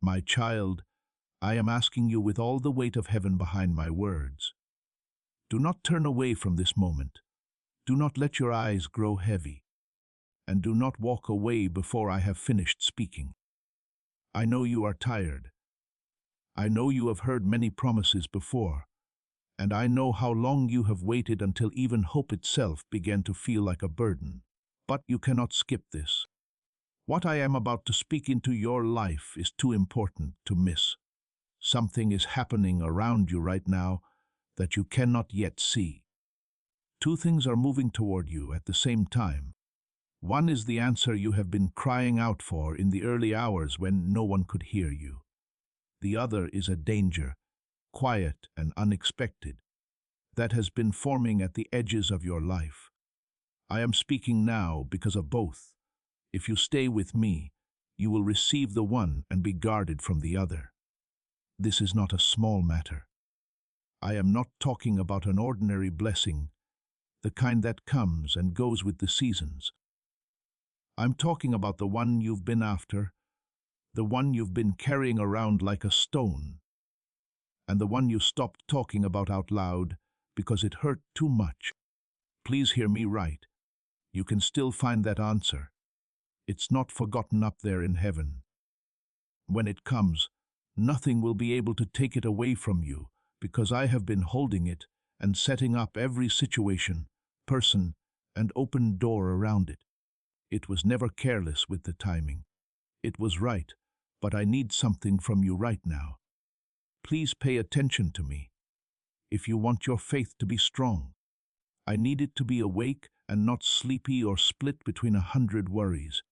My child, I am asking you with all the weight of heaven behind my words. Do not turn away from this moment. Do not let your eyes grow heavy. And do not walk away before I have finished speaking. I know you are tired. I know you have heard many promises before. And I know how long you have waited until even hope itself began to feel like a burden. But you cannot skip this. What I am about to speak into your life is too important to miss. Something is happening around you right now that you cannot yet see. Two things are moving toward you at the same time. One is the answer you have been crying out for in the early hours when no one could hear you. The other is a danger, quiet and unexpected, that has been forming at the edges of your life. I am speaking now because of both. If you stay with me, you will receive the one and be guarded from the other. This is not a small matter. I am not talking about an ordinary blessing, the kind that comes and goes with the seasons. I'm talking about the one you've been after, the one you've been carrying around like a stone, and the one you stopped talking about out loud because it hurt too much. Please hear me right. You can still find that answer. It's not forgotten up there in heaven. When it comes, nothing will be able to take it away from you because I have been holding it and setting up every situation, person, and open door around it. It was never careless with the timing. It was right, but I need something from you right now. Please pay attention to me. If you want your faith to be strong, I need it to be awake and not sleepy or split between 100 worries.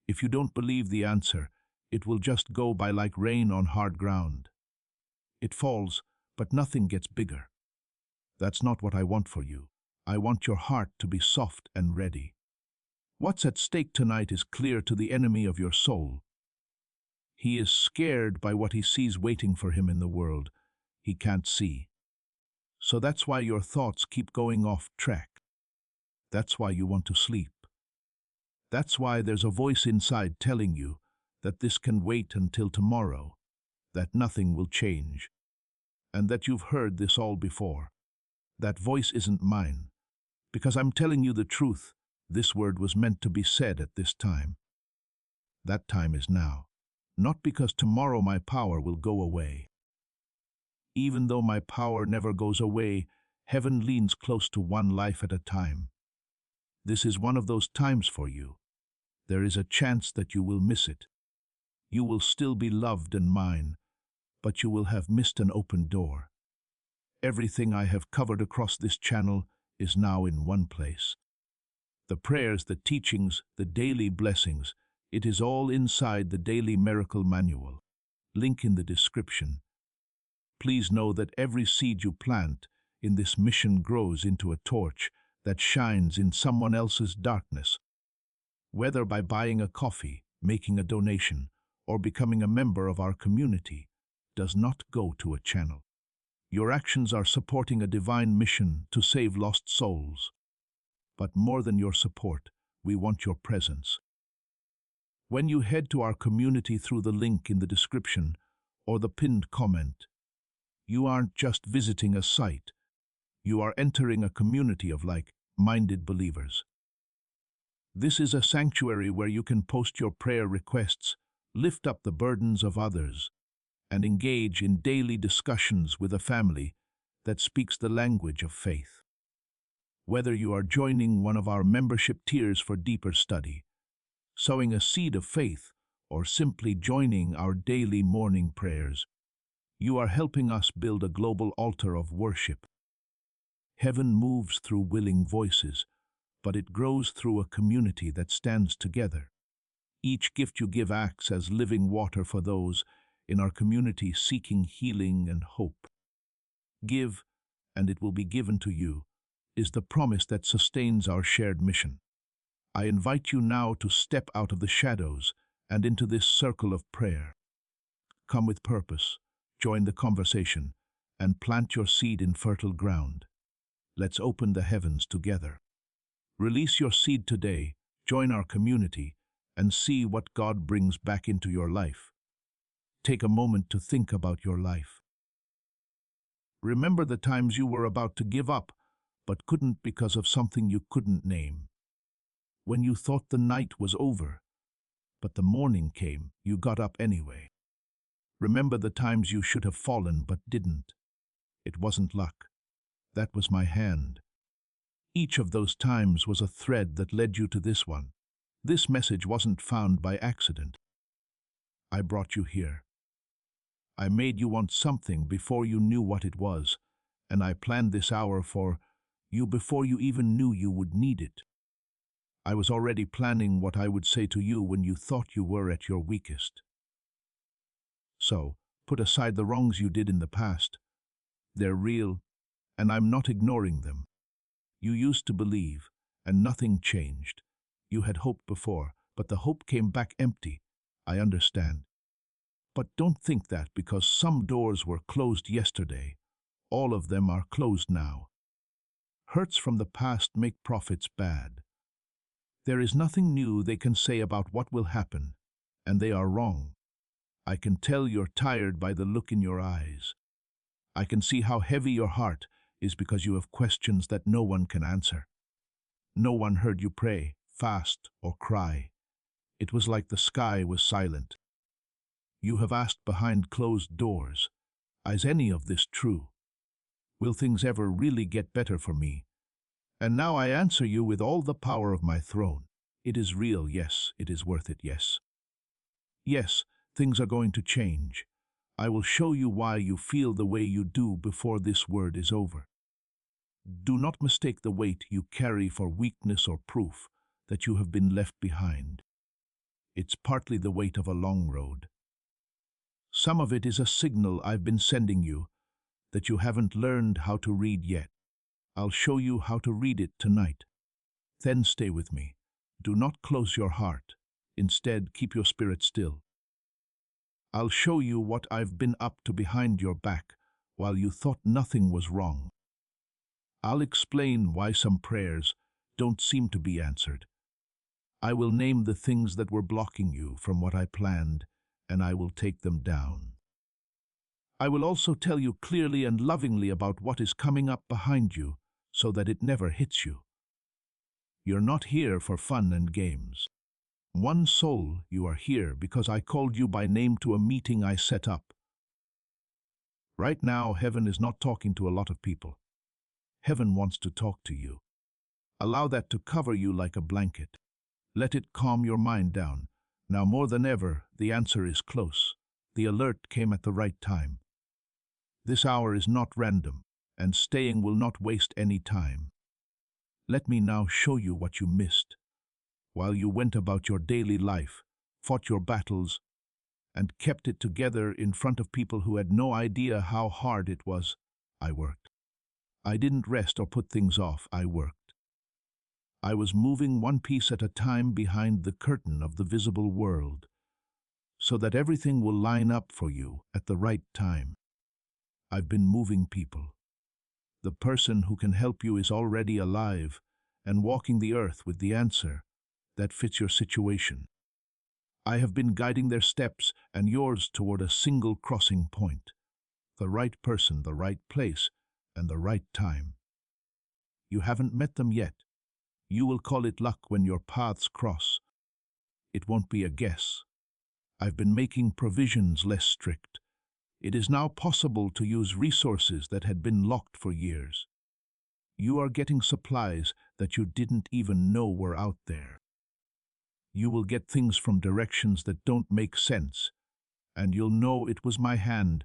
If you don't believe the answer, it will just go by like rain on hard ground. It falls, but nothing gets bigger. That's not what I want for you. I want your heart to be soft and ready. What's at stake tonight is clear to the enemy of your soul. He is scared by what he sees waiting for him in the world he can't see. So that's why your thoughts keep going off track. That's why you want to sleep. That's why there's a voice inside telling you that this can wait until tomorrow, that nothing will change, and that you've heard this all before. That voice isn't mine, because I'm telling you the truth. This word was meant to be said at this time. That time is now, not because tomorrow my power will go away. Even though my power never goes away, heaven leans close to one life at a time. This is one of those times for you. There is a chance that you will miss it. You will still be loved and mine, but you will have missed an open door. Everything I have covered across this channel is now in one place. The prayers, the teachings, the daily blessings, it is all inside the Daily Miracle Manual. Link in the description. Please know that every seed you plant in this mission grows into a torch that shines in someone else's darkness. Whether by buying a coffee, making a donation, or becoming a member of our community, does not go to a channel. Your actions are supporting a divine mission to save lost souls. But more than your support, we want your presence. When you head to our community through the link in the description or the pinned comment, you aren't just visiting a site. You are entering a community of like-minded believers. This is a sanctuary where you can post your prayer requests, lift up the burdens of others, and engage in daily discussions with a family that speaks the language of faith. Whether you are joining one of our membership tiers for deeper study, sowing a seed of faith, or simply joining our daily morning prayers, you are helping us build a global altar of worship. Heaven moves through willing voices, but it grows through a community that stands together. Each gift you give acts as living water for those in our community seeking healing and hope. Give, and it will be given to you, is the promise that sustains our shared mission. I invite you now to step out of the shadows and into this circle of prayer. Come with purpose, join the conversation, and plant your seed in fertile ground. Let's open the heavens together. Release your seed today, join our community, and see what God brings back into your life. Take a moment to think about your life. Remember the times you were about to give up, but couldn't because of something you couldn't name. When you thought the night was over, but the morning came, you got up anyway. Remember the times you should have fallen but didn't. It wasn't luck. That was my hand. Each of those times was a thread that led you to this one. This message wasn't found by accident. I brought you here. I made you want something before you knew what it was, and I planned this hour for you before you even knew you would need it. I was already planning what I would say to you when you thought you were at your weakest. So, put aside the wrongs you did in the past. They're real, and I'm not ignoring them. You used to believe, and nothing changed. You had hoped before, but the hope came back empty. I understand. But don't think that because some doors were closed yesterday, all of them are closed now. Hurts from the past make prophets bad. There is nothing new they can say about what will happen, and they are wrong. I can tell you're tired by the look in your eyes. I can see how heavy your heart is because you have questions that no one can answer. No one heard you pray, fast, or cry. It was like the sky was silent. You have asked behind closed doors, is any of this true? Will things ever really get better for me? And now I answer you with all the power of my throne. It is real, yes. It is worth it, yes. Yes, things are going to change. I will show you why you feel the way you do before this word is over. Do not mistake the weight you carry for weakness or proof that you have been left behind. It's partly the weight of a long road. Some of it is a signal I've been sending you that you haven't learned how to read yet. I'll show you how to read it tonight. Then stay with me. Do not close your heart. Instead, keep your spirit still. I'll show you what I've been up to behind your back while you thought nothing was wrong. I'll explain why some prayers don't seem to be answered. I will name the things that were blocking you from what I planned, and I will take them down. I will also tell you clearly and lovingly about what is coming up behind you so that it never hits you. You're not here for fun and games. One soul, you are here because I called you by name to a meeting I set up. Right now, heaven is not talking to a lot of people. Heaven wants to talk to you. Allow that to cover you like a blanket. Let it calm your mind down. Now more than ever, the answer is close. The alert came at the right time. This hour is not random, and staying will not waste any time. Let me now show you what you missed. While you went about your daily life, fought your battles, and kept it together in front of people who had no idea how hard it was, I worked. I didn't rest or put things off, I worked. I was moving one piece at a time behind the curtain of the visible world, so that everything will line up for you at the right time. I've been moving people. The person who can help you is already alive and walking the earth with the answer that fits your situation. I have been guiding their steps and yours toward a single crossing point. The right person, the right place, and the right time. You haven't met them yet. You will call it luck when your paths cross. It won't be a guess. I've been making provisions less strict. It is now possible to use resources that had been locked for years. You are getting supplies that you didn't even know were out there. You will get things from directions that don't make sense, and you'll know it was my hand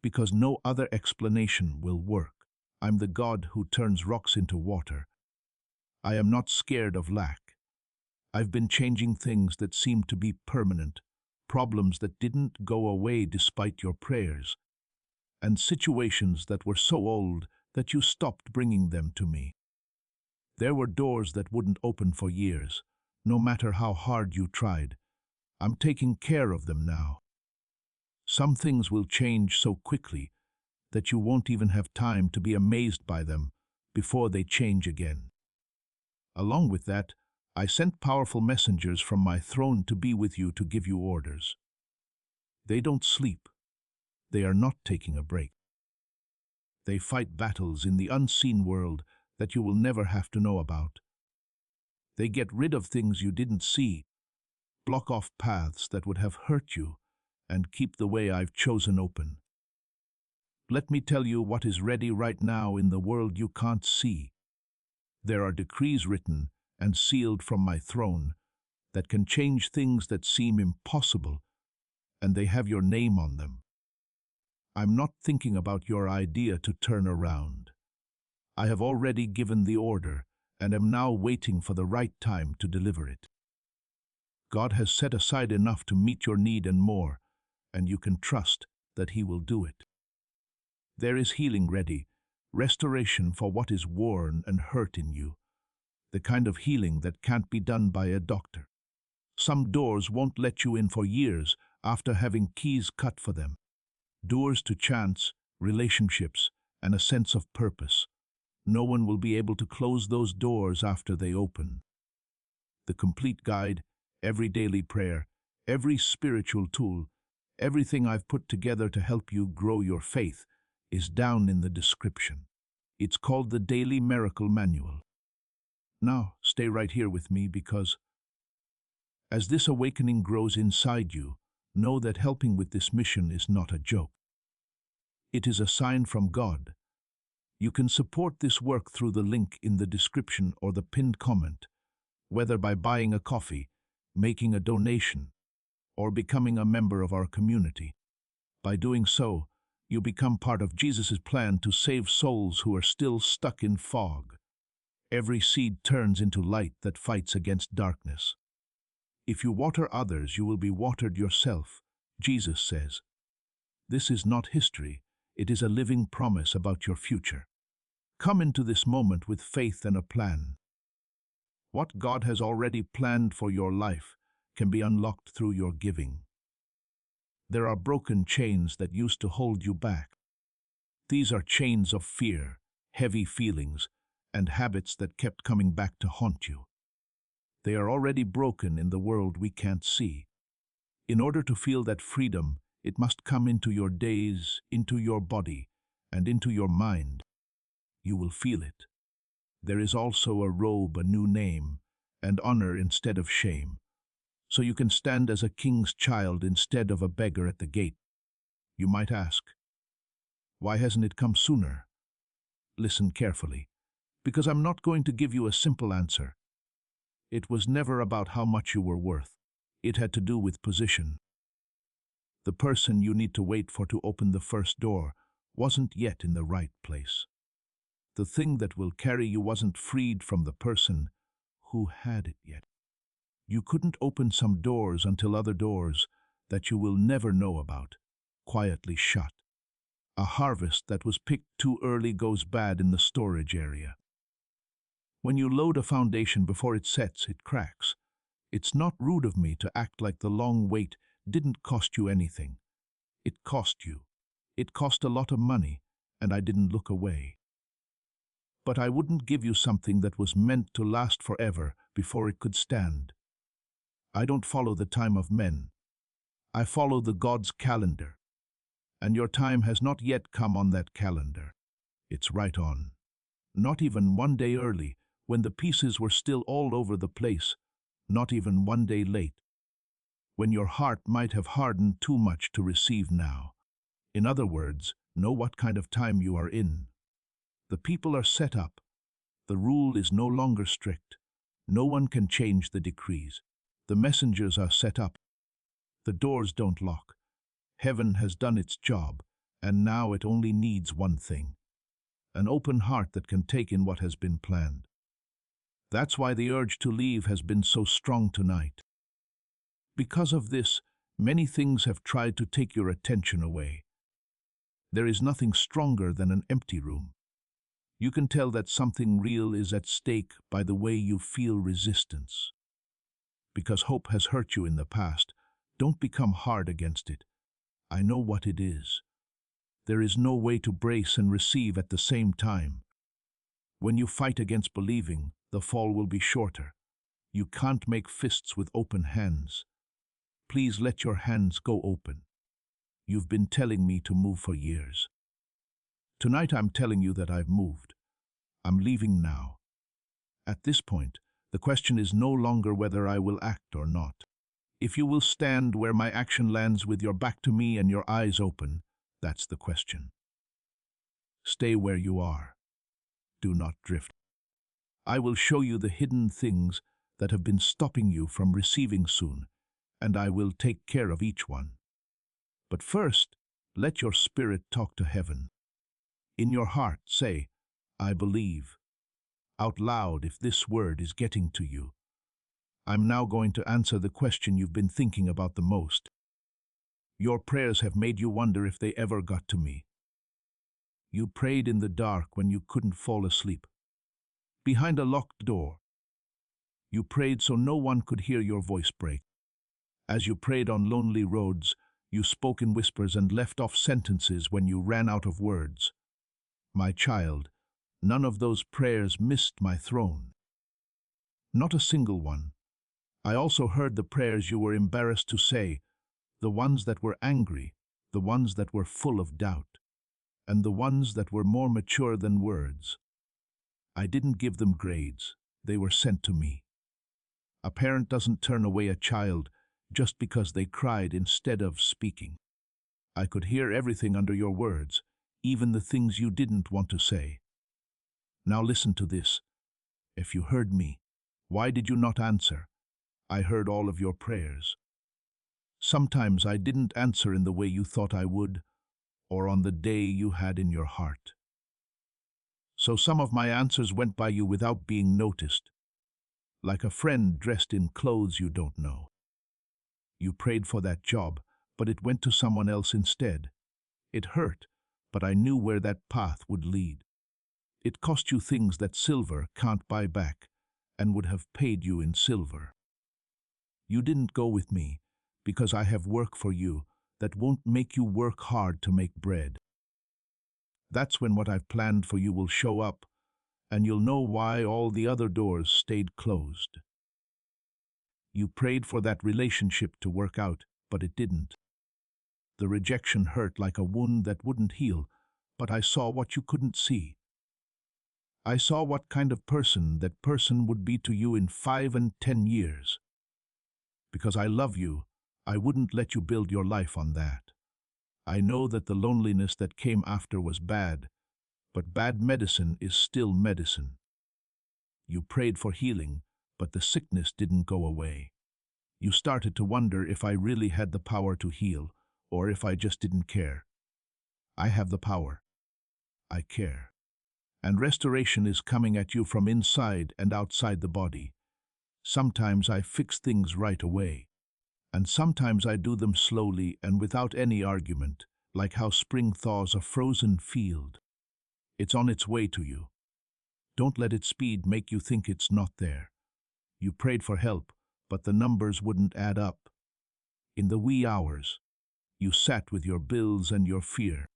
because no other explanation will work. I'm the God who turns rocks into water. I am not scared of lack. I've been changing things that seemed to be permanent, problems that didn't go away despite your prayers, and situations that were so old that you stopped bringing them to me. There were doors that wouldn't open for years, no matter how hard you tried. I'm taking care of them now. Some things will change so quickly that you won't even have time to be amazed by them before they change again. Along with that, I sent powerful messengers from my throne to be with you to give you orders. They don't sleep. They are not taking a break. They fight battles in the unseen world that you will never have to know about. They get rid of things you didn't see, block off paths that would have hurt you, and keep the way I've chosen open. Let me tell you what is ready right now in the world you can't see. There are decrees written and sealed from my throne that can change things that seem impossible, and they have your name on them. I'm not thinking about your idea to turn around. I have already given the order and am now waiting for the right time to deliver it. God has set aside enough to meet your need and more, and you can trust that He will do it. There is healing ready, restoration for what is worn and hurt in you, the kind of healing that can't be done by a doctor. Some doors won't let you in for years after having keys cut for them. Doors to chance, relationships, and a sense of purpose. No one will be able to close those doors after they open. The complete guide, every daily prayer, every spiritual tool, everything I've put together to help you grow your faith is down in the description. It's called the Daily Miracle Manual. Now, stay right here with me because as this awakening grows inside you, know that helping with this mission is not a joke. It is a sign from God. You can support this work through the link in the description or the pinned comment, whether by buying a coffee, making a donation, or becoming a member of our community. By doing so, you become part of Jesus' plan to save souls who are still stuck in fog. Every seed turns into light that fights against darkness. If you water others, you will be watered yourself, Jesus says. This is not history, it is a living promise about your future. Come into this moment with faith and a plan. What God has already planned for your life can be unlocked through your giving. There are broken chains that used to hold you back. These are chains of fear, heavy feelings, and habits that kept coming back to haunt you. They are already broken in the world we can't see. In order to feel that freedom, it must come into your days, into your body, and into your mind. You will feel it. There is also a robe, a new name, and honor instead of shame. So you can stand as a king's child instead of a beggar at the gate. You might ask, why hasn't it come sooner? Listen carefully, because I'm not going to give you a simple answer. It was never about how much you were worth. It had to do with position. The person you need to wait for to open the first door wasn't yet in the right place. The thing that will carry you wasn't freed from the person who had it yet. You couldn't open some doors until other doors that you will never know about quietly shut. A harvest that was picked too early goes bad in the storage area. When you load a foundation before it sets, it cracks. It's not rude of me to act like the long wait didn't cost you anything. It cost you. It cost a lot of money, and I didn't look away. But I wouldn't give you something that was meant to last forever before it could stand. I don't follow the time of men. I follow the God's calendar. And your time has not yet come on that calendar. It's right on. Not even one day early, when the pieces were still all over the place. Not even one day late, when your heart might have hardened too much to receive now. In other words, know what kind of time you are in. The people are set up. The rule is no longer strict. No one can change the decrees. The messengers are set up. The doors don't lock. Heaven has done its job, and now it only needs one thing: an open heart that can take in what has been planned. That's why the urge to leave has been so strong tonight. Because of this, many things have tried to take your attention away. There is nothing stronger than an empty room. You can tell that something real is at stake by the way you feel resistance. Because hope has hurt you in the past, don't become hard against it. I know what it is. There is no way to brace and receive at the same time. When you fight against believing, the fall will be shorter. You can't make fists with open hands. Please let your hands go open. You've been telling me to move for years. Tonight I'm telling you that I've moved. I'm leaving now. At this point, the question is no longer whether I will act or not. If you will stand where my action lands with your back to me and your eyes open, that's the question. Stay where you are. Do not drift. I will show you the hidden things that have been stopping you from receiving soon, and I will take care of each one. But first, let your spirit talk to heaven. In your heart, say, I believe. Out loud if this word is getting to you. I'm now going to answer the question you've been thinking about the most. Your prayers have made you wonder if they ever got to me. You prayed in the dark when you couldn't fall asleep. Behind a locked door. You prayed so no one could hear your voice break. As you prayed on lonely roads, you spoke in whispers and left off sentences when you ran out of words. My child, none of those prayers missed my throne. Not a single one. I also heard the prayers you were embarrassed to say, the ones that were angry, the ones that were full of doubt, and the ones that were more mature than words. I didn't give them grades. They were sent to me. A parent doesn't turn away a child just because they cried instead of speaking. I could hear everything under your words, even the things you didn't want to say. Now listen to this. If you heard me, why did you not answer? I heard all of your prayers. Sometimes I didn't answer in the way you thought I would, or on the day you had in your heart. So some of my answers went by you without being noticed, like a friend dressed in clothes you don't know. You prayed for that job, but it went to someone else instead. It hurt, but I knew where that path would lead. It cost you things that silver can't buy back, and would have paid you in silver. You didn't go with me, because I have work for you that won't make you work hard to make bread. That's when what I've planned for you will show up, and you'll know why all the other doors stayed closed. You prayed for that relationship to work out, but it didn't. The rejection hurt like a wound that wouldn't heal, but I saw what you couldn't see. I saw what kind of person that person would be to you in 5 and 10 years. Because I love you, I wouldn't let you build your life on that. I know that the loneliness that came after was bad, but bad medicine is still medicine. You prayed for healing, but the sickness didn't go away. You started to wonder if I really had the power to heal, or if I just didn't care. I have the power. I care. And restoration is coming at you from inside and outside the body. Sometimes I fix things right away, and sometimes I do them slowly and without any argument, like how spring thaws a frozen field. It's on its way to you. Don't let its speed make you think it's not there. You prayed for help, but the numbers wouldn't add up. In the wee hours, you sat with your bills and your fear.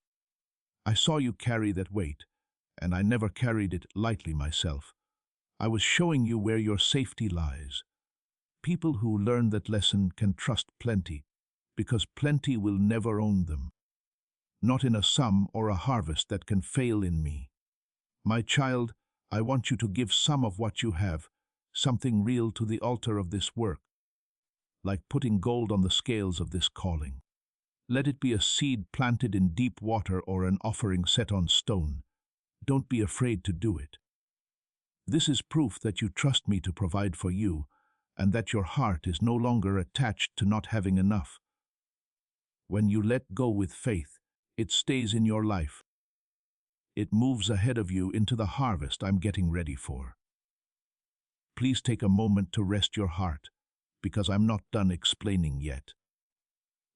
I saw you carry that weight, and I never carried it lightly myself. I was showing you where your safety lies. People who learn that lesson can trust plenty, because plenty will never own them. Not in a sum or a harvest that can fail in me. My child, I want you to give some of what you have, something real to the altar of this work, like putting gold on the scales of this calling. Let it be a seed planted in deep water or an offering set on stone. Don't be afraid to do it. This is proof that you trust me to provide for you, and that your heart is no longer attached to not having enough. When you let go with faith, it stays in your life. It moves ahead of you into the harvest I'm getting ready for. Please take a moment to rest your heart, because I'm not done explaining yet.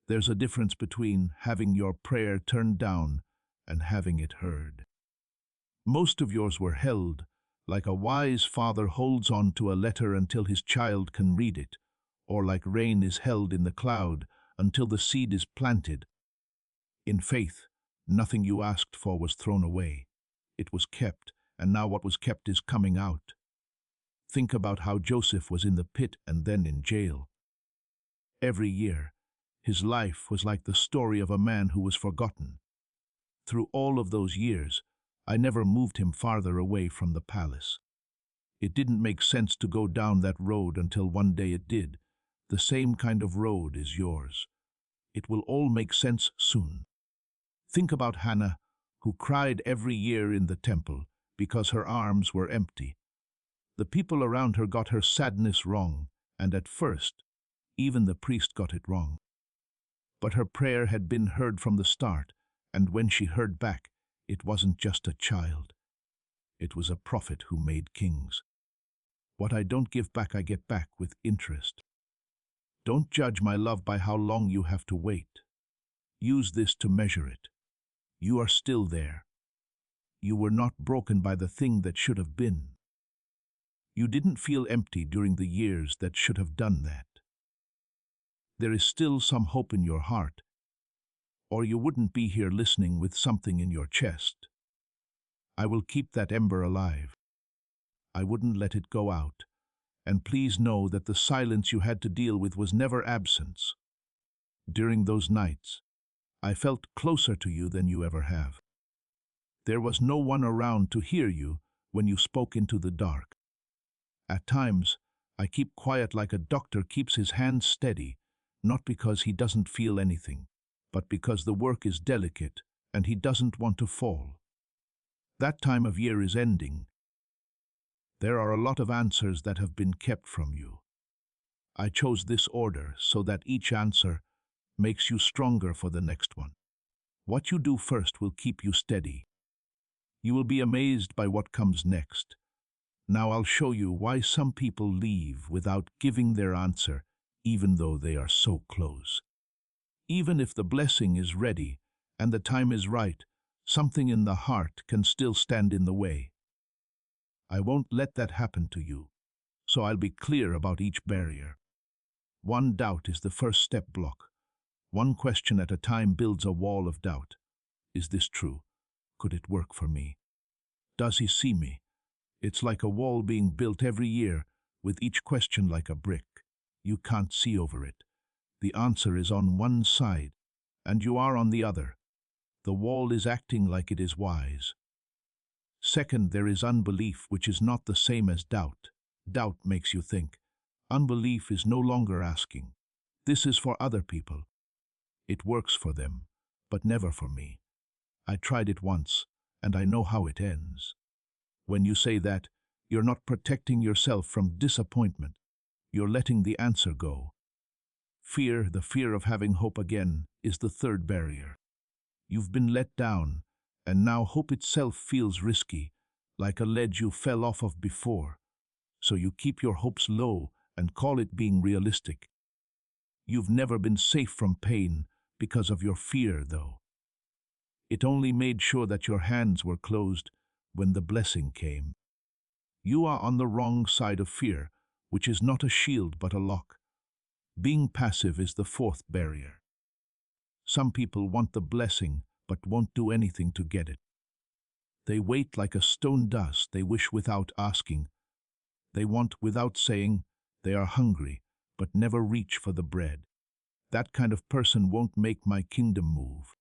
There's a difference between having your prayer turned down and having it heard. Most of yours were held, like a wise father holds on to a letter until his child can read it, or like rain is held in the cloud until the seed is planted. In faith, nothing you asked for was thrown away. It was kept, and now what was kept is coming out. Think about how Joseph was in the pit and then in jail. Every year, His life was like the story of a man who was forgotten. Through all of those years, I never moved him farther away from the palace. It didn't make sense to go down that road until one day it did. The same kind of road is yours. It will all make sense soon. Think about Hannah, who cried every year in the temple because her arms were empty. The people around her got her sadness wrong, and at first, even the priest got it wrong. But her prayer had been heard from the start, and when she heard back, it wasn't just a child. It was a prophet who made kings. What I don't give back, I get back with interest. Don't judge my love by how long you have to wait. Use this to measure it. You are still there. You were not broken by the thing that should have been. You didn't feel empty during the years that should have done that. There is still some hope in your heart, or you wouldn't be here listening with something in your chest. I will keep that ember alive. I wouldn't let it go out, and please know that the silence you had to deal with was never absence. During those nights, I felt closer to you than you ever have. There was no one around to hear you when you spoke into the dark. At times, I keep quiet like a doctor keeps his hands steady, not because he doesn't feel anything, but because the work is delicate and he doesn't want to fall. That time of year is ending. There are a lot of answers that have been kept from you. I chose this order so that each answer makes you stronger for the next one. What you do first will keep you steady. You will be amazed by what comes next. Now I'll show you why some people leave without giving their answer, even though they are so close. Even if the blessing is ready and the time is right, something in the heart can still stand in the way. I won't let that happen to you, so I'll be clear about each barrier. One doubt is the first step block. One question at a time builds a wall of doubt. Is this true? Could it work for me? Does he see me? It's like a wall being built every year, with each question like a brick. You can't see over it. The answer is on one side, and you are on the other. The wall is acting like it is wise. Second, there is unbelief, which is not the same as doubt. Doubt makes you think. Unbelief is no longer asking. This is for other people. It works for them, but never for me. I tried it once, and I know how it ends. When you say that, you're not protecting yourself from disappointment. You're letting the answer go. Fear, the fear of having hope again, is the third barrier. You've been let down, and now hope itself feels risky, like a ledge you fell off of before. So you keep your hopes low and call it being realistic. You've never been safe from pain because of your fear, though. It only made sure that your hands were closed when the blessing came. You are on the wrong side of fear, which is not a shield but a lock. Being passive is the fourth barrier. Some people want the blessing but won't do anything to get it. They wait like a stone does. They wish without asking. They want without saying. They are hungry but never reach for the bread. That kind of person won't make my kingdom move.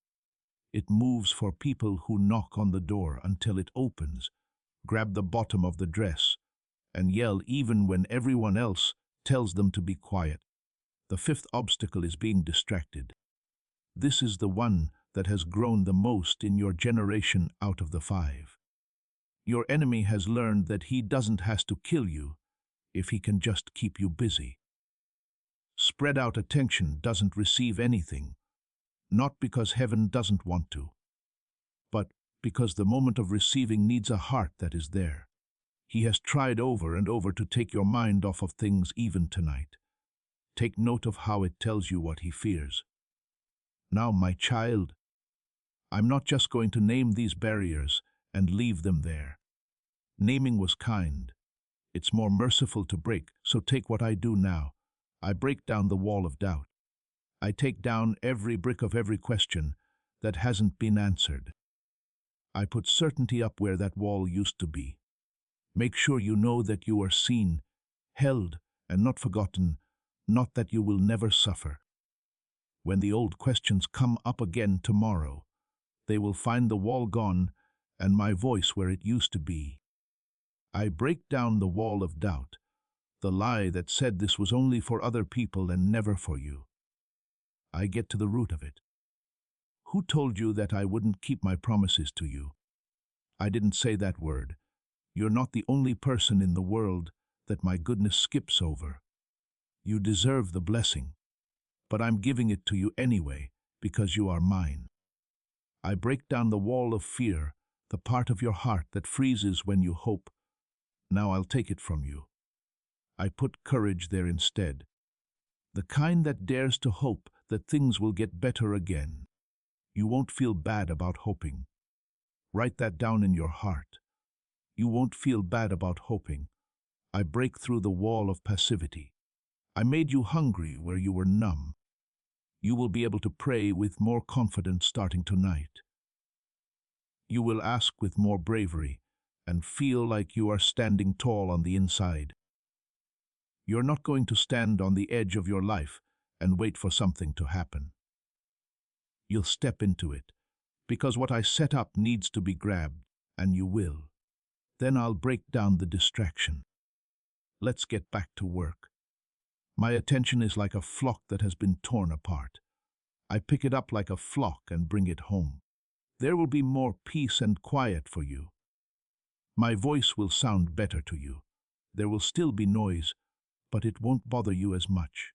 It moves for people who knock on the door until it opens, grab the bottom of the dress, and yell even when everyone else tells them to be quiet. The fifth obstacle is being distracted. This is the one that has grown the most in your generation out of the five. Your enemy has learned that he doesn't have to kill you if he can just keep you busy. Spread out attention doesn't receive anything, not because heaven doesn't want to, but because the moment of receiving needs a heart that is there. He has tried over and over to take your mind off of things even tonight. Take note of how it tells you what he fears. Now, my child, I'm not just going to name these barriers and leave them there. Naming was kind. It's more merciful to break, so take what I do now. I break down the wall of doubt. I take down every brick of every question that hasn't been answered. I put certainty up where that wall used to be. Make sure you know that you are seen, held, and not forgotten, not that you will never suffer. When the old questions come up again tomorrow, they will find the wall gone and my voice where it used to be. I break down the wall of doubt, the lie that said this was only for other people and never for you. I get to the root of it. Who told you that I wouldn't keep my promises to you? I didn't say that word. You're not the only person in the world that my goodness skips over. You deserve the blessing, but I'm giving it to you anyway because you are mine. I break down the wall of fear, the part of your heart that freezes when you hope. Now I'll take it from you. I put courage there instead, the kind that dares to hope that things will get better again. You won't feel bad about hoping. Write that down in your heart. You won't feel bad about hoping. I break through the wall of passivity. I made you hungry where you were numb. You will be able to pray with more confidence starting tonight. You will ask with more bravery and feel like you are standing tall on the inside. You're not going to stand on the edge of your life and wait for something to happen. You'll step into it, because what I set up needs to be grabbed, and you will. Then I'll break down the distraction. Let's get back to work. My attention is like a flock that has been torn apart. I pick it up like a flock and bring it home. There will be more peace and quiet for you. My voice will sound better to you. There will still be noise, but it won't bother you as much.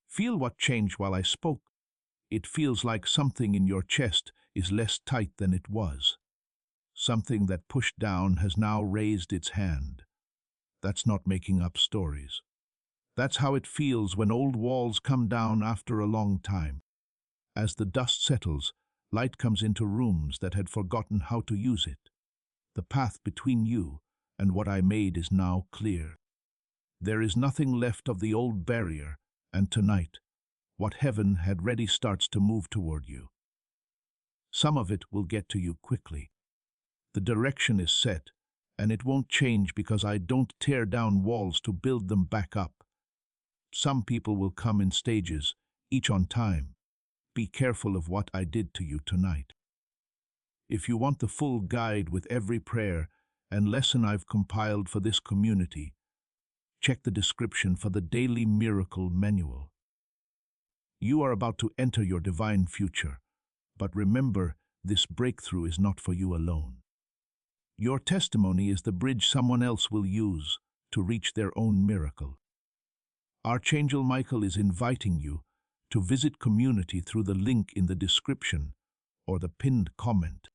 Feel what changed while I spoke. It feels like something in your chest is less tight than it was. Something that pushed down has now raised its hand. That's not making up stories. That's how it feels when old walls come down after a long time. As the dust settles, light comes into rooms that had forgotten how to use it. The path between you and what I made is now clear. There is nothing left of the old barrier, and tonight, what heaven had ready starts to move toward you. Some of it will get to you quickly. The direction is set, and it won't change because I don't tear down walls to build them back up. Some people will come in stages, each on time. Be careful of what I did to you tonight. If you want the full guide with every prayer and lesson I've compiled for this community, check the description for the Daily Miracle Manual. You are about to enter your divine future, but remember, this breakthrough is not for you alone. Your testimony is the bridge someone else will use to reach their own miracle. Archangel Michael is inviting you to visit community through the link in the description or the pinned comment.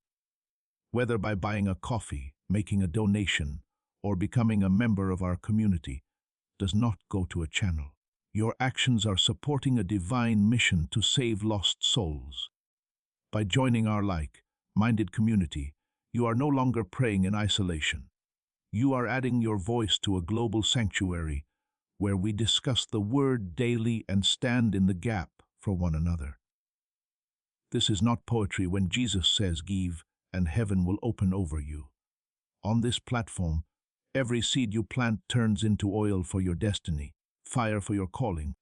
Whether by buying a coffee, making a donation, or becoming a member of our community, does not go to a channel. Your actions are supporting a divine mission to save lost souls. By joining our like-minded community, you are no longer praying in isolation. You are adding your voice to a global sanctuary where we discuss the Word daily and stand in the gap for one another. This is not poetry when Jesus says, "Give, and heaven will open over you." On this platform, every seed you plant turns into oil for your destiny, fire for your calling,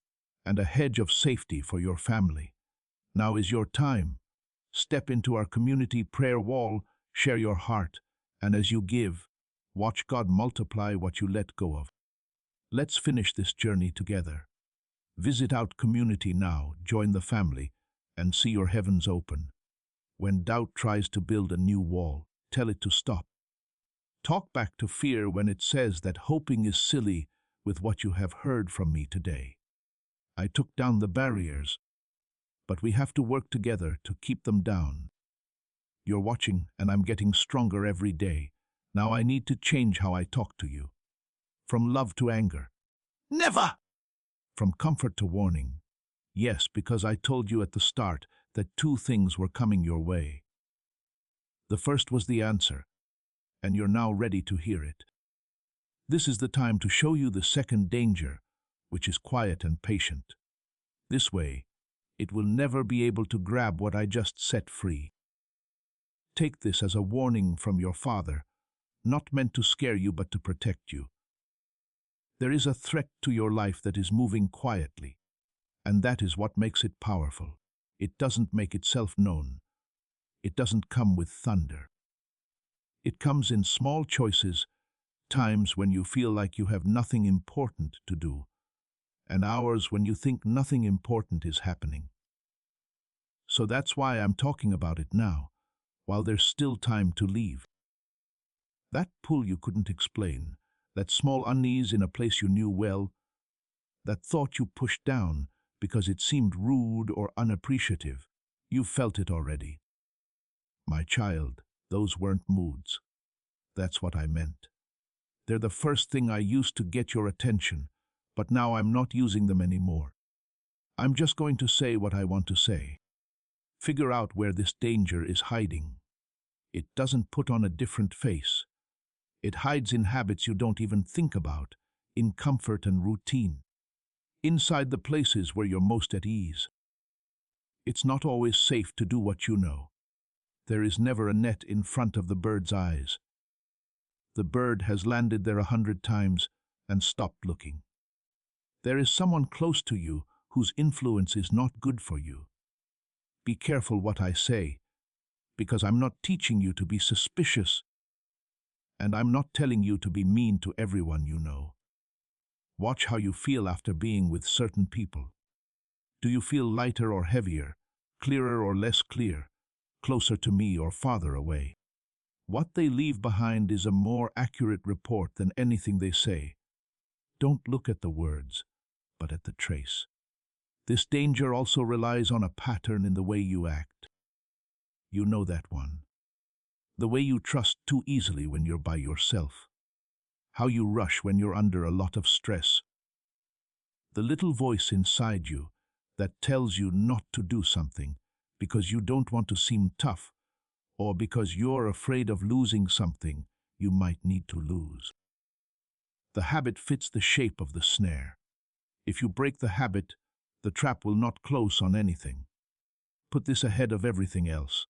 and a hedge of safety for your family. Now is your time. Step into our community prayer wall, share your heart, and as you give, watch God multiply what you let go of. Let's finish this journey together. Visit out community now, join the family, and see your heavens open. When doubt tries to build a new wall, tell it to stop. Talk back to fear when it says that hoping is silly with what you have heard from me today. I took down the barriers, but we have to work together to keep them down. You're watching, and I'm getting stronger every day. Now I need to change how I talk to you. From love to anger. Never! From comfort to warning. Yes, because I told you at the start that two things were coming your way. The first was the answer, and you're now ready to hear it. This is the time to show you the second danger, which is quiet and patient. This way, it will never be able to grab what I just set free. Take this as a warning from your Father, not meant to scare you but to protect you. There is a threat to your life that is moving quietly, And that is what makes it powerful. It doesn't make itself known. It doesn't come with thunder. It comes in small choices, times when you feel like you have nothing important to do, and hours when you think nothing important is happening. So that's why I'm talking about it now, while there's still time to leave. That pull you couldn't explain, that small unease in a place you knew well, that thought you pushed down because it seemed rude or unappreciative, you felt it already. My child, those weren't moods. That's what I meant. They're the first thing I used to get your attention, but now I'm not using them anymore. I'm just going to say what I want to say. Figure out where this danger is hiding. It doesn't put on a different face. It hides in habits you don't even think about, in comfort and routine, inside the places where you're most at ease. It's not always safe to do what you know. There is never a net in front of the bird's eyes. The bird has landed there 100 times and stopped looking. There is someone close to you whose influence is not good for you. Be careful what I say, because I'm not teaching you to be suspicious, and I'm not telling you to be mean to everyone you know. Watch how you feel after being with certain people. Do you feel lighter or heavier, clearer or less clear, closer to me or farther away? What they leave behind is a more accurate report than anything they say. Don't look at the words, but at the trace. This danger also relies on a pattern in the way you act. You know that one. The way you trust too easily when you're by yourself. How you rush when you're under a lot of stress. The little voice inside you that tells you not to do something because you don't want to seem tough, or because you're afraid of losing something you might need to lose. The habit fits the shape of the snare. If you break the habit, the trap will not close on anything. Put this ahead of everything else.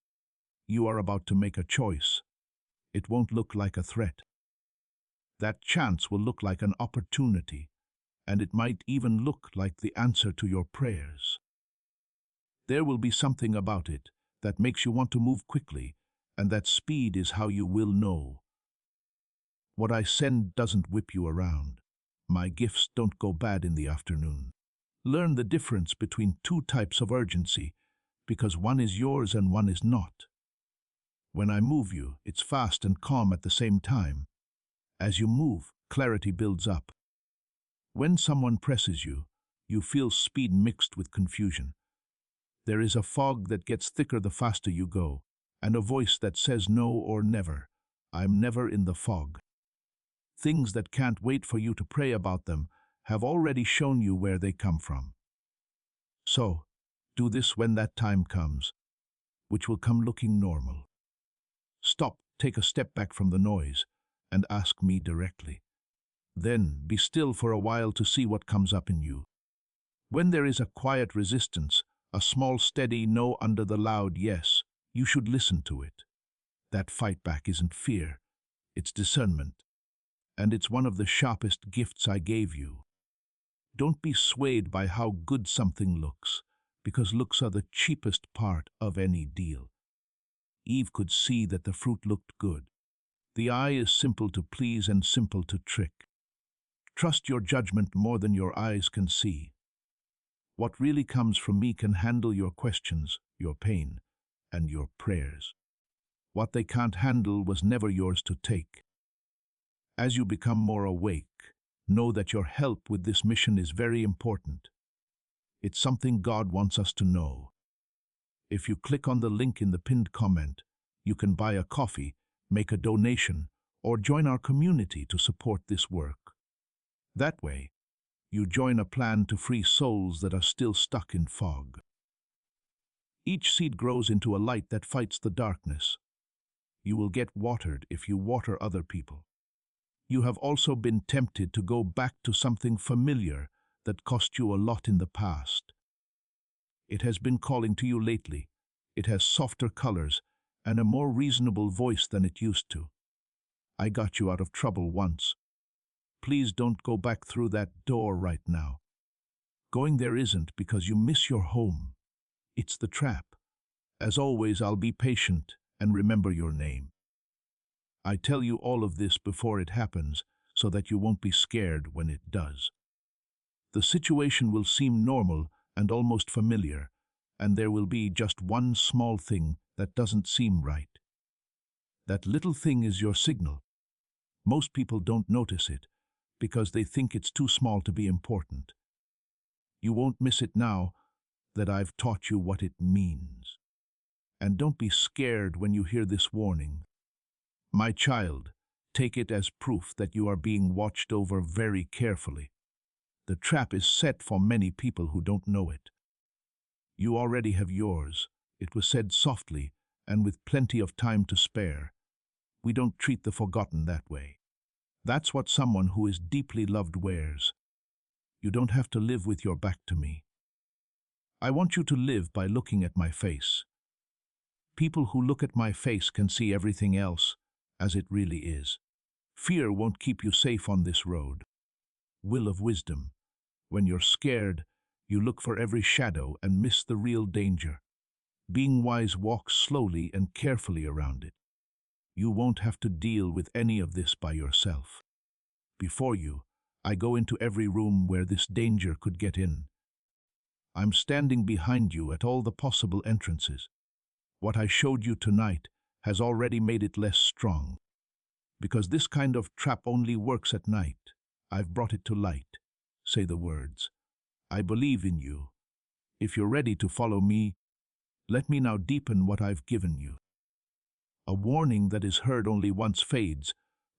You are about to make a choice. It won't look like a threat. That chance will look like an opportunity, and it might even look like the answer to your prayers. There will be something about it that makes you want to move quickly, and that speed is how you will know. What I send doesn't whip you around. My gifts don't go bad in the afternoon. Learn the difference between two types of urgency, because one is yours and one is not. When I move you, it's fast and calm at the same time. As you move, clarity builds up. When someone presses you, you feel speed mixed with confusion. There is a fog that gets thicker the faster you go, and a voice that says no or never. I'm never in the fog. Things that can't wait for you to pray about them have already shown you where they come from. So, do this when that time comes, which will come looking normal. Stop, take a step back from the noise, and ask me directly. Then be still for a while to see what comes up in you. When there is a quiet resistance, a small steady no under the loud yes, you should listen to it. That fight back isn't fear, it's discernment. And it's one of the sharpest gifts I gave you. Don't be swayed by how good something looks, because looks are the cheapest part of any deal. Eve could see that the fruit looked good. The eye is simple to please and simple to trick. Trust your judgment more than your eyes can see. What really comes from me can handle your questions, your pain, and your prayers. What they can't handle was never yours to take. As you become more awake, know that your help with this mission is very important. It's something God wants us to know. If you click on the link in the pinned comment, you can buy a coffee, make a donation, or join our community to support this work. That way, you join a plan to free souls that are still stuck in fog. Each seed grows into a light that fights the darkness. You will get watered if you water other people. You have also been tempted to go back to something familiar that cost you a lot in the past. It has been calling to you lately. It has softer colors and a more reasonable voice than it used to. I got you out of trouble once. Please don't go back through that door right now. Going there isn't because you miss your home. It's the trap. As always, I'll be patient and remember your name. I tell you all of this before it happens so that you won't be scared when it does. The situation will seem normal and almost familiar, and there will be just one small thing that doesn't seem right. That little thing is your signal. Most people don't notice it because they think it's too small to be important. You won't miss it now that I've taught you what it means. And don't be scared when you hear this warning. My child, take it as proof that you are being watched over very carefully. The trap is set for many people who don't know it. You already have yours. It was said softly and with plenty of time to spare. We don't treat the forgotten that way. That's what someone who is deeply loved wears. You don't have to live with your back to me. I want you to live by looking at my face. People who look at my face can see everything else as it really is. Fear won't keep you safe on this road. Will of wisdom. When you're scared, you look for every shadow and miss the real danger. Being wise walks slowly and carefully around it. You won't have to deal with any of this by yourself. Before you, I go into every room where this danger could get in. I'm standing behind you at all the possible entrances. What I showed you tonight has already made it less strong. Because this kind of trap only works at night, I've brought it to light. Say the words. I believe in you. If you're ready to follow me, let me now deepen what I've given you. A warning that is heard only once fades,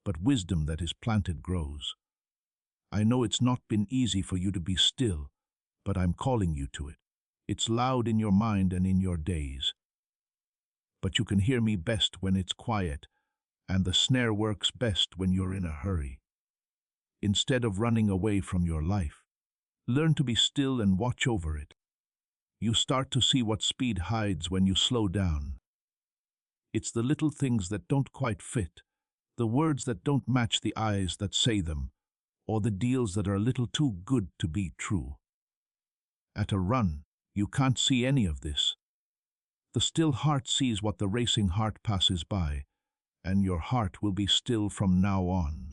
but wisdom that is planted grows. I know it's not been easy for you to be still, but I'm calling you to it. It's loud in your mind and in your days. But you can hear me best when it's quiet, and the snare works best when you're in a hurry. Instead of running away from your life, learn to be still and watch over it. You start to see what speed hides when you slow down. It's the little things that don't quite fit, the words that don't match the eyes that say them, or the deals that are a little too good to be true. At a run, you can't see any of this. The still heart sees what the racing heart passes by, and your heart will be still from now on.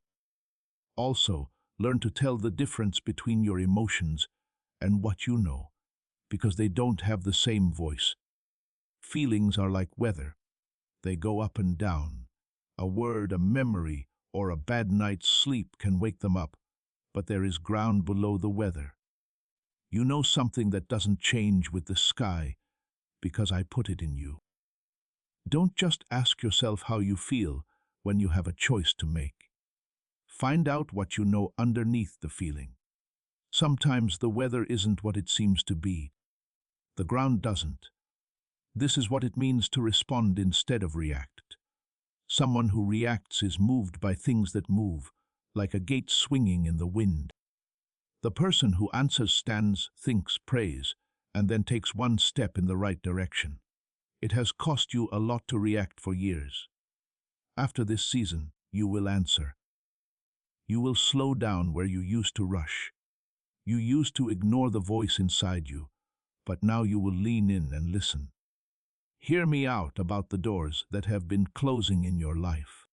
Also, learn to tell the difference between your emotions and what you know, because they don't have the same voice. Feelings are like weather. They go up and down. A word, a memory, or a bad night's sleep can wake them up, but there is ground below the weather. You know something that doesn't change with the sky, because I put it in you. Don't just ask yourself how you feel when you have a choice to make. Find out what you know underneath the feeling. Sometimes the weather isn't what it seems to be. The ground doesn't. This is what it means to respond instead of react. Someone who reacts is moved by things that move, like a gate swinging in the wind. The person who answers stands, thinks, prays, and then takes one step in the right direction. It has cost you a lot to react for years. After this season, you will answer. You will slow down where you used to rush. You used to ignore the voice inside you, but now you will lean in and listen. Hear me out about the doors that have been closing in your life.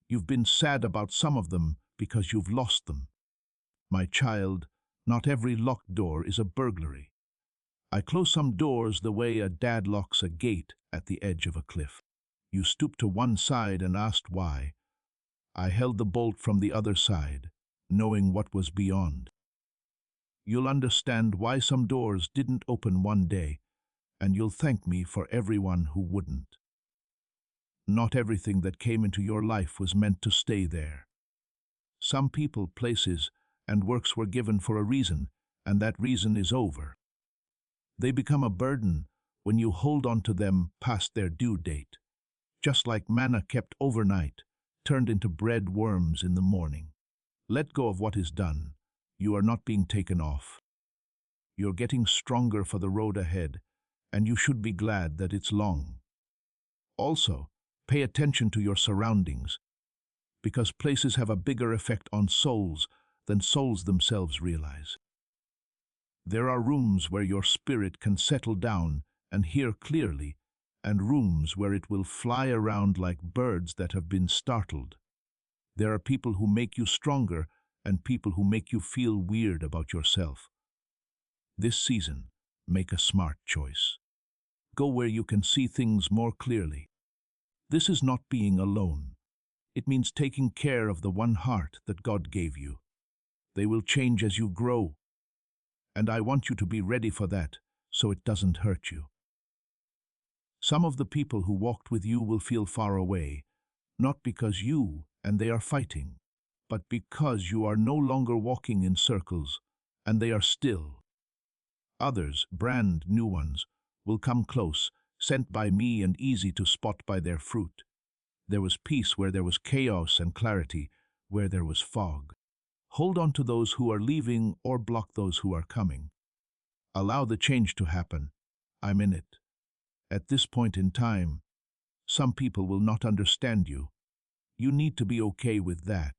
You've been sad about some of them because you've lost them. My child, not every locked door is a burglary. I close some doors the way a dad locks a gate at the edge of a cliff. You stooped to one side and asked why. I held the bolt from the other side, knowing what was beyond. You'll understand why some doors didn't open one day, and you'll thank me for everyone who wouldn't. Not everything that came into your life was meant to stay there. Some people, places, and works were given for a reason, and that reason is over. They become a burden when you hold on to them past their due date. Just like manna kept overnight, turned into bread worms in the morning. Let go of what is done. You are not being taken off. You're getting stronger for the road ahead, and you should be glad that it's long. Also, pay attention to your surroundings, because places have a bigger effect on souls than souls themselves realize. There are rooms where your spirit can settle down and hear clearly, and rooms where it will fly around like birds that have been startled. There are people who make you stronger and people who make you feel weird about yourself. This season, make a smart choice. Go where you can see things more clearly. This is not being alone. It means taking care of the one heart that God gave you. They will change as you grow, and I want you to be ready for that so it doesn't hurt you. Some of the people who walked with you will feel far away, not because you and they are fighting, but because you are no longer walking in circles and they are still. Others, brand new ones, will come close, sent by me and easy to spot by their fruit. There was peace where there was chaos and clarity where there was fog. Hold on to those who are leaving or block those who are coming. Allow the change to happen. I'm in it. At this point in time, some people will not understand you. You need to be okay with that.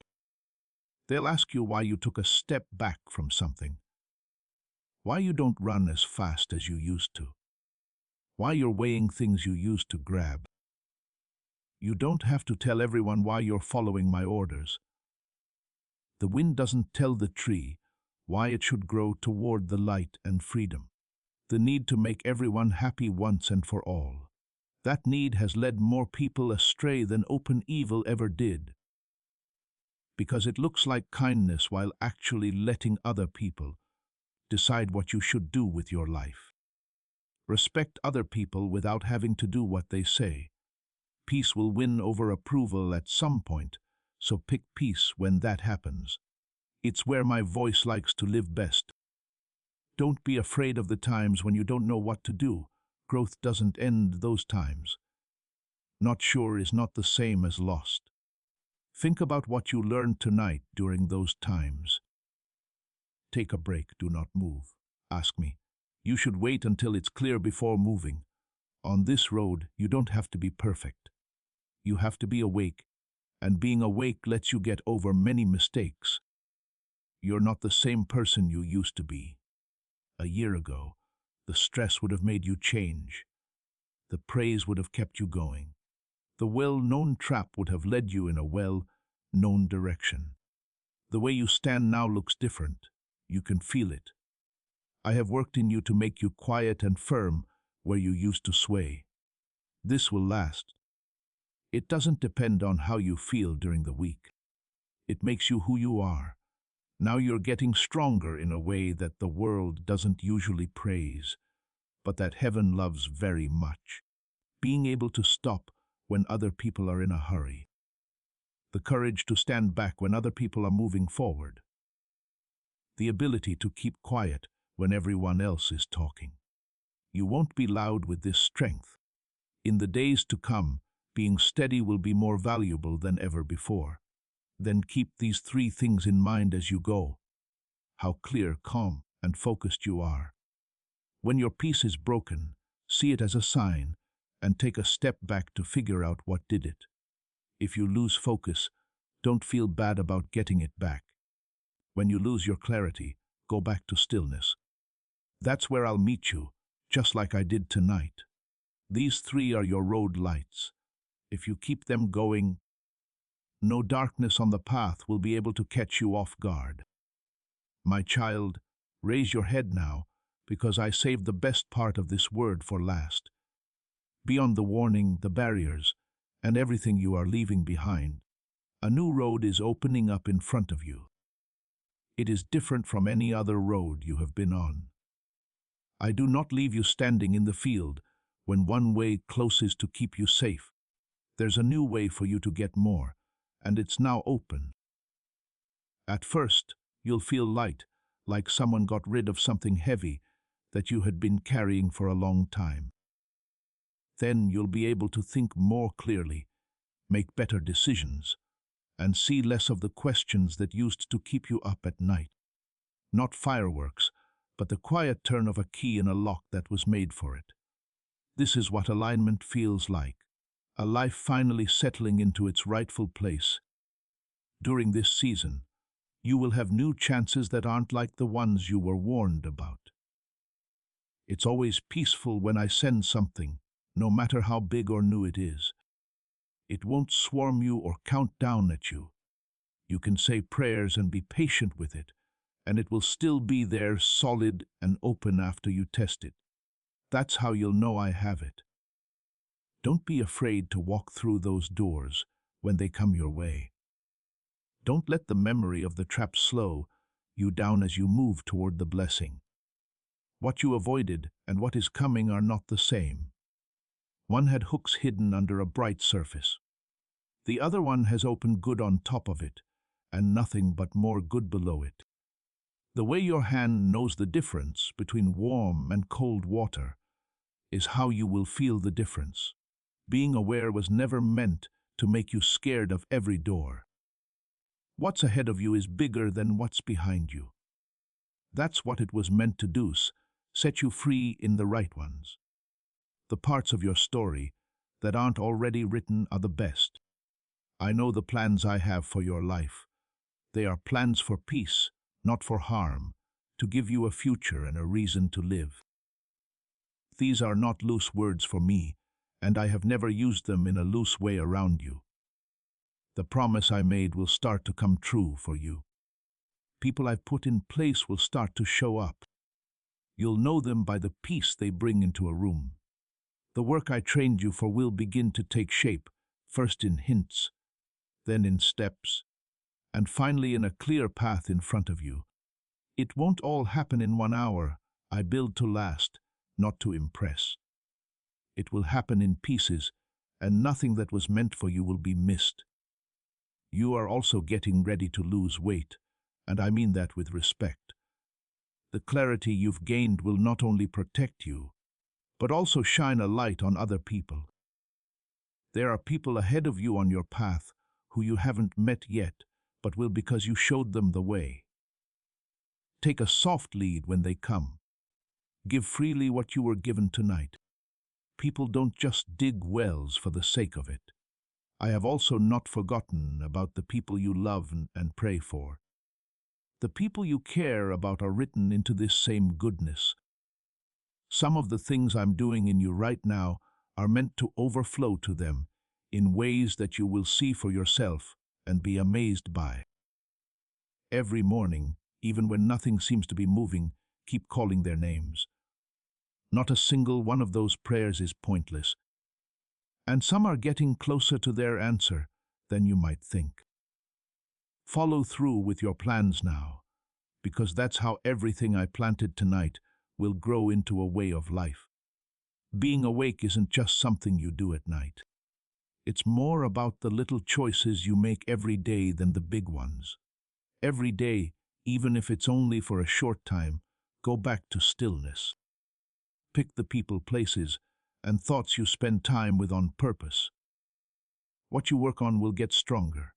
They'll ask you why you took a step back from something. Why you don't run as fast as you used to. Why you're weighing things you used to grab. You don't have to tell everyone why you're following my orders. The wind doesn't tell the tree why it should grow toward the light and freedom. The need to make everyone happy once and for all. That need has led more people astray than open evil ever did. Because it looks like kindness while actually letting other people decide what you should do with your life. Respect other people without having to do what they say. Peace will win over approval at some point, so pick peace when that happens. It's where my voice likes to live best. Don't be afraid of the times when you don't know what to do. Growth doesn't end those times. Not sure is not the same as lost. Think about what you learned tonight during those times. Take a break, do not move. Ask me. You should wait until it's clear before moving. On this road, you don't have to be perfect. You have to be awake, and being awake lets you get over many mistakes. You're not the same person you used to be. A year ago, the stress would have made you change. The praise would have kept you going. The well-known trap would have led you in a well-known direction. The way you stand now looks different. You can feel it. I have worked in you to make you quiet and firm where you used to sway. This will last. It doesn't depend on how you feel during the week. It makes you who you are. Now you're getting stronger in a way that the world doesn't usually praise, but that heaven loves very much. Being able to stop when other people are in a hurry. The courage to stand back when other people are moving forward. The ability to keep quiet when everyone else is talking. You won't be loud with this strength. In the days to come, being steady will be more valuable than ever before. Then keep these 3 things in mind as you go. How clear, calm, and focused you are. When your peace is broken, see it as a sign and take a step back to figure out what did it. If you lose focus, don't feel bad about getting it back. When you lose your clarity, go back to stillness. That's where I'll meet you, just like I did tonight. These 3 are your road lights. If you keep them going, no darkness on the path will be able to catch you off guard. My child, raise your head now, because I saved the best part of this word for last. Beyond the warning, the barriers, and everything you are leaving behind, a new road is opening up in front of you. It is different from any other road you have been on. I do not leave you standing in the field when one way closes to keep you safe. There's a new way for you to get more, and it's now open. At first, you'll feel light, like someone got rid of something heavy that you had been carrying for a long time. Then you'll be able to think more clearly, make better decisions, and see less of the questions that used to keep you up at night. Not fireworks, but the quiet turn of a key in a lock that was made for it. This is what alignment feels like, a life finally settling into its rightful place. During this season, you will have new chances that aren't like the ones you were warned about. It's always peaceful when I send something, no matter how big or new it is. It won't swarm you or count down at you. You can say prayers and be patient with it, and it will still be there solid and open after you test it. That's how you'll know I have it. Don't be afraid to walk through those doors when they come your way. Don't let the memory of the trap slow you down as you move toward the blessing. What you avoided and what is coming are not the same. One had hooks hidden under a bright surface. The other one has open good on top of it, and nothing but more good below it. The way your hand knows the difference between warm and cold water is how you will feel the difference. Being aware was never meant to make you scared of every door. What's ahead of you is bigger than what's behind you. That's what it was meant to do, set you free in the right ones. The parts of your story that aren't already written are the best. I know the plans I have for your life. They are plans for peace, not for harm, to give you a future and a reason to live. These are not loose words for me, and I have never used them in a loose way around you. The promise I made will start to come true for you. People I've put in place will start to show up. You'll know them by the peace they bring into a room. The work I trained you for will begin to take shape, first in hints, then in steps, and finally in a clear path in front of you. It won't all happen in 1 hour. I build to last, not to impress. It will happen in pieces, and nothing that was meant for you will be missed. You are also getting ready to lose weight, and I mean that with respect. The clarity you've gained will not only protect you, but also shine a light on other people. There are people ahead of you on your path who you haven't met yet, but will because you showed them the way. Take a soft lead when they come. Give freely what you were given tonight. People don't just dig wells for the sake of it. I have also not forgotten about the people you love and pray for. The people you care about are written into this same goodness. Some of the things I'm doing in you right now are meant to overflow to them in ways that you will see for yourself and be amazed by. Every morning, even when nothing seems to be moving, keep calling their names. Not a single one of those prayers is pointless, and some are getting closer to their answer than you might think. Follow through with your plans now, because that's how everything I planted tonight will grow into a way of life. Being awake isn't just something you do at night. It's more about the little choices you make every day than the big ones. Every day, even if it's only for a short time, go back to stillness. Pick the people, places, and thoughts you spend time with on purpose. What you work on will get stronger.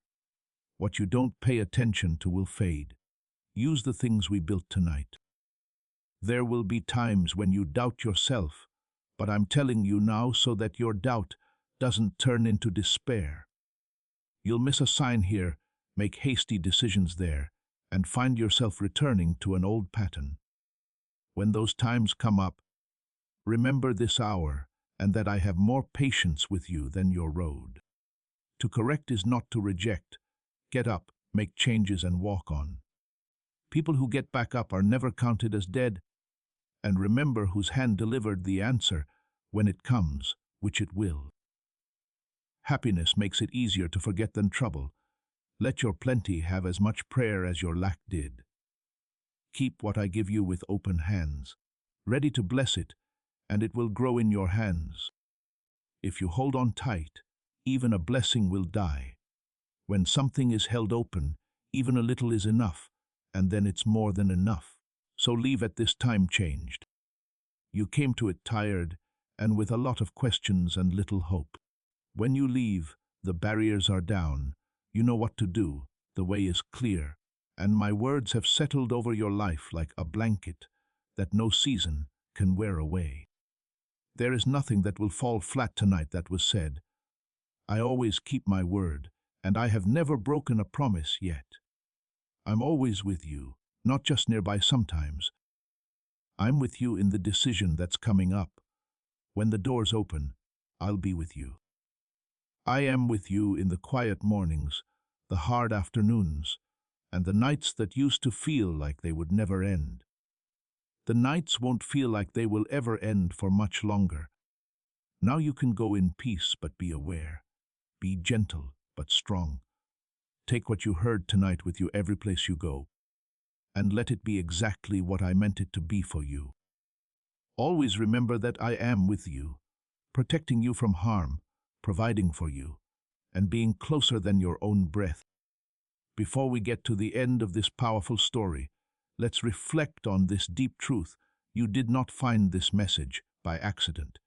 What you don't pay attention to will fade. Use the things we built tonight. There will be times when you doubt yourself, but I'm telling you now so that your doubt doesn't turn into despair. You'll miss a sign here, make hasty decisions there, and find yourself returning to an old pattern. When those times come up, remember this hour and that I have more patience with you than your road. To correct is not to reject. Get up, make changes, and walk on. People who get back up are never counted as dead. And remember whose hand delivered the answer when it comes, which it will. Happiness makes it easier to forget than trouble. Let your plenty have as much prayer as your lack did. Keep what I give you with open hands, ready to bless it, and it will grow in your hands. If you hold on tight, even a blessing will die. When something is held open, even a little is enough, and then it's more than enough. So leave at this time changed. You came to it tired and with a lot of questions and little hope. When you leave, the barriers are down. You know what to do. The way is clear. And my words have settled over your life like a blanket that no season can wear away. There is nothing that will fall flat tonight that was said. I always keep my word, and I have never broken a promise yet. I'm always with you, not just nearby sometimes. I'm with you in the decision that's coming up. When the doors open, I'll be with you. I am with you in the quiet mornings, the hard afternoons, and the nights that used to feel like they would never end. The nights won't feel like they will ever end for much longer. Now you can go in peace, but be aware. Be gentle, but strong. Take what you heard tonight with you every place you go, and let it be exactly what I meant it to be for you. Always remember that I am with you, protecting you from harm, providing for you, and being closer than your own breath. Before we get to the end of this powerful story, let's reflect on this deep truth. You did not find this message by accident.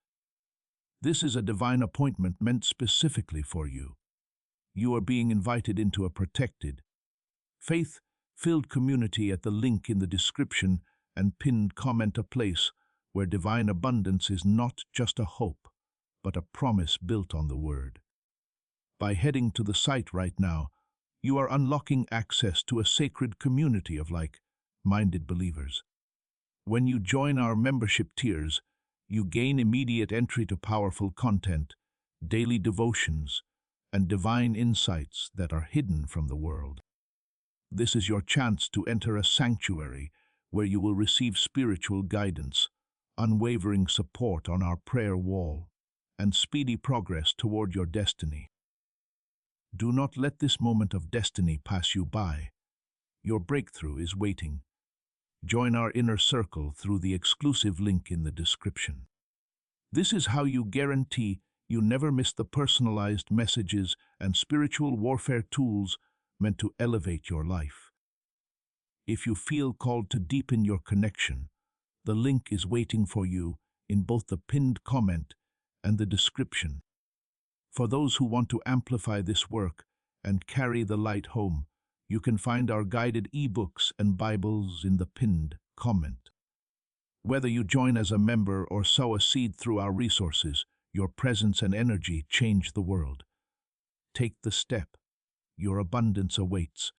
This is a divine appointment meant specifically for you. You are being invited into a protected, faith-filled community at the link in the description and pinned comment, a place where divine abundance is not just a hope, but a promise built on the Word. By heading to the site right now, you are unlocking access to a sacred community of like-minded believers. When you join our membership tiers, you gain immediate entry to powerful content, daily devotions, and divine insights that are hidden from the world. This is your chance to enter a sanctuary where you will receive spiritual guidance, unwavering support on our prayer wall, and speedy progress toward your destiny. Do not let this moment of destiny pass you by. Your breakthrough is waiting. Join our inner circle through the exclusive link in the description. This is how you guarantee you never miss the personalized messages and spiritual warfare tools meant to elevate your life. If you feel called to deepen your connection, the link is waiting for you in both the pinned comment and the description. For those who want to amplify this work and carry the light home, you can find our guided ebooks and Bibles in the pinned comment. Whether you join as a member or sow a seed through our resources, your presence and energy change the world. Take the step. Your abundance awaits.